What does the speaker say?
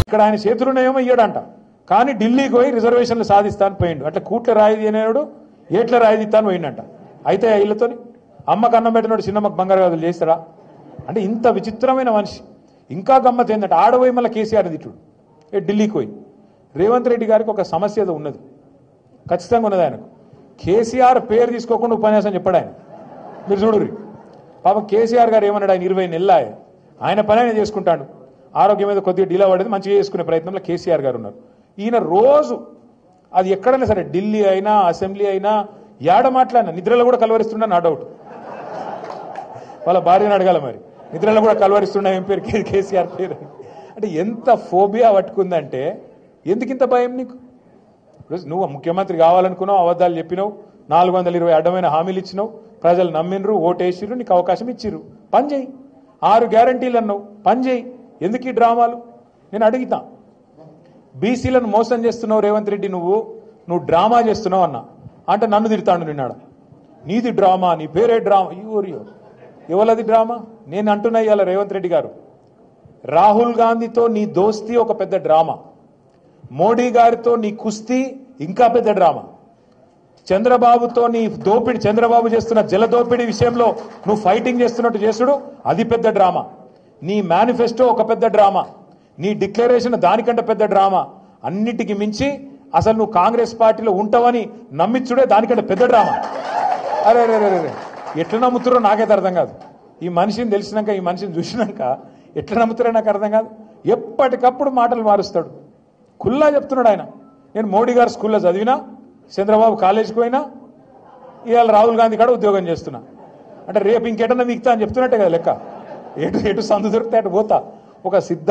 ఇక్కడ ఆయన చేతులున్నాయేమో ఇయ్యడంట, కానీ ఢిల్లీకి పోయి రిజర్వేషన్లు సాధిస్తాను పోయిండు. అట్లా కూట్ల రాయిది అనేవాడు ఏట్ల రాయిదిస్తాను పోయిండంట. అయితే ఇళ్లతో అమ్మకు అన్నం పెట్టినాడు చిన్నమ్మకు బంగారు గాజులు చేస్తాడా అంటే ఇంత విచిత్రమైన మనిషి. ఇంకా గమ్మత్ ఏంటంటే ఆడపోయి మళ్ళీ కేసీఆర్ తిట్టుడు ఢిల్లీకి పోయి. రేవంత్ రెడ్డి గారికి ఒక సమస్య ఏదో ఉన్నది, ఖచ్చితంగా ఉన్నది ఆయనకు. కేసీఆర్ పేరు తీసుకోకుండా ఉపన్యాసం చెప్పాడు ఆయన. మీరు చూడుర్రి పాపం కేసీఆర్ గారు ఏమన్నాడు, ఆయన 20 నెలలు ఆయన పని ఆయన చేసుకుంటాడు. ఆరోగ్యం మీద కొద్దిగా డీలా పడేది, మంచిగా చేసుకునే ప్రయత్నంలో కేసీఆర్ గారు ఉన్నారు. ఈయన రోజు అది ఎక్కడైనా సరే ఢిల్లీ అయినా అసెంబ్లీ అయినా ఏడ మాట్లాడినా నిద్రలో కూడా కలవరిస్తున్నా నా డౌట్. వాళ్ళ భార్యను అడగాల మరి, నిద్రలో కూడా కలవరిస్తున్నా ఏం పేరు కేసీఆర్ పేరు అంటే ఎంత ఫోబియా పట్టుకుందంటే ఎందుకింత భయం నీకు? నువ్వు ముఖ్యమంత్రి కావాలనుకున్నావు, అబద్ధాలు చెప్పినావు, 420 అడ్డమైన హామీలు ఇచ్చినావు, ప్రజలు నమ్మినరు, ఓటేసిరు, నీకు అవకాశం ఇచ్చిర్రు, పని చేయి. 6 గ్యారంటీలు అన్నావు, పని చేయి. ఎందుకు ఈ డ్రామాలు? నేను అడుగుతా. బీసీలను మోసం చేస్తున్నావు రేవంత్ రెడ్డి, నువ్వు డ్రామా చేస్తున్నావు అన్నా అంటే నన్ను తిడతాడు నిన్నాడు. నీది డ్రామా, నీ పేరే డ్రామా. ఇవరియో ఎవరది డ్రామా? నేను అంటున్నా ఇవాళ రేవంత్ రెడ్డి గారు, రాహుల్ గాంధీతో నీ దోస్తీ ఒక పెద్ద డ్రామా, మోడీ గారితో నీ కుస్తీ ఇంకా పెద్ద డ్రామా, చంద్రబాబుతో నీ దోపిడి, చంద్రబాబు చేస్తున్న జలదోపిడి విషయంలో నువ్వు ఫైటింగ్ చేస్తున్నట్టు చేసుడు అది పెద్ద డ్రామా, నీ మేనిఫెస్టో ఒక పెద్ద డ్రామా, నీ డిక్లరేషన్ దానికంటే పెద్ద డ్రామా, అన్నిటికీ మించి అసలు నువ్వు కాంగ్రెస్ పార్టీలో ఉంటావని నమ్మించుడే దానికంటే పెద్ద డ్రామా. అరే రే రే రే ఎట్లా నమ్ముతారో నాకైతే అర్థం కాదు. ఈ మనిషిని తెలిసినాక, ఈ మనిషిని చూసినాక ఎట్లా నమ్ముతారో నాకు అర్థం కాదు. ఎప్పటికప్పుడు మాటలు మారుస్తాడు. కుల్లా చెప్తున్నాడు ఆయన, నేను మోడీ గారు స్కూల్లో చదివినా, చంద్రబాబు కాలేజీకి పోయినా, ఇవాళ రాహుల్ గాంధీ కాడ ఉద్యోగం చేస్తున్నా అంటే రేపు ఇంకెటన్నా మిగతా అని చెప్తున్నట్టే కదా లెక్క. ఎటు సందు దొరికితే అటు పోతా. ఒక సిద్ధ